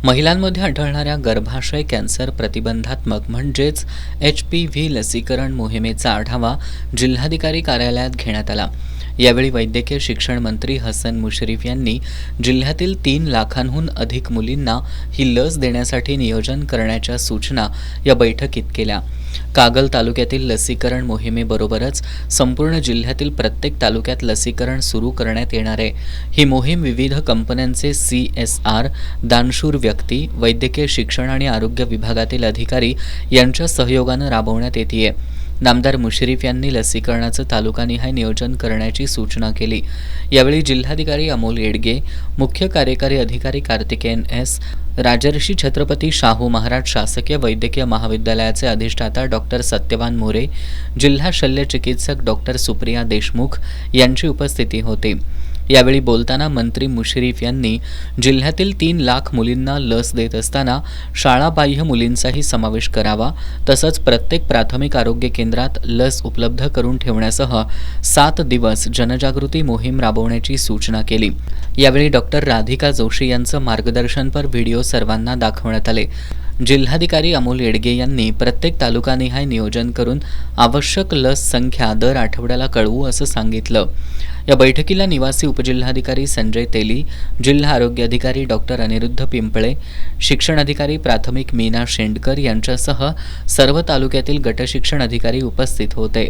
महिलांमध्ये आढळणाऱ्या गर्भाशय कॅन्सर प्रतिबंधात्मक म्हणजेच HPV लसीकरण मोहिमेचा आढावा जिल्हाधिकारी कार्यालयात घेण्यात आला। यावेळी वैद्यकीय शिक्षण मंत्री हसन मुश्रीफ यांनी जिल्ह्यातील 3 लाखांहून अधिक मुलींना ही लस देण्यासाठी नियोजन करण्याच्या सूचना या बैठकीत केल्या। कागल तालुक्यातील लसीकरण मोहिमेबरोबरच संपूर्ण जिल्ह्यातील प्रत्येक तालुक्यात लसीकरण सुरू करण्यात येणार आहे। ही मोहीम विविध कंपन्यांचे CSR, दानशूर व्यक्ती, वैद्यकीय शिक्षण आणि आरोग्य विभागातील अधिकारी यांच्या सहयोगानं राबवण्यात येते। नामदार मुश्रीफ यांनी लसीकरणाचं तालुकानिहाय नियोजन करण्याची सूचना केली। यावेळी जिल्हाधिकारी अमोल येडगे, मुख्य कार्यकारी अधिकारी कार्तिकेयन S, राजर्षी छत्रपती शाहू महाराज शासकीय वैद्यकीय महाविद्यालयाचे अधिष्ठाता डॉक्टर सत्यवान मोरे, जिल्हा शल्य चिकित्सक डॉक्टर सुप्रिया देशमुख यांची उपस्थिती होती। यावेळी बोलताना मंत्री मुश्रीफ यांनी जिल्ह्यातील 3 लाख मुलींना लस देत असताना शाळाबाह्य मुलींचाही समावेश करावा, तसंच प्रत्येक प्राथमिक आरोग्य केंद्रात लस उपलब्ध करून ठेवण्यासह 7 दिवस जनजागृती मोहीम राबवण्याची सूचना केली। यावेळी डॉक्टर राधिका जोशी यांचं मार्गदर्शनपर व्हिडिओ सर्वांना दाखवण्यात आले। जिल्हाधिकारी अमोल येडगे यांनी प्रत्येक तालुकानिहाय नियोजन करून आवश्यक लस संख्या दर आठवड्याला कळवू असं सांगितलं। या बैठकीला निवासी उपजिल्हाधिकारी संजय तेली, जिल्हा आरोग्य अधिकारी डॉक्टर अनिरुद्ध पिंपळे, शिक्षण अधिकारी प्राथमिक मीना शेंडकर यांच्यासह सर्व तालुक्यातील गटशिक्षण अधिकारी उपस्थित होते।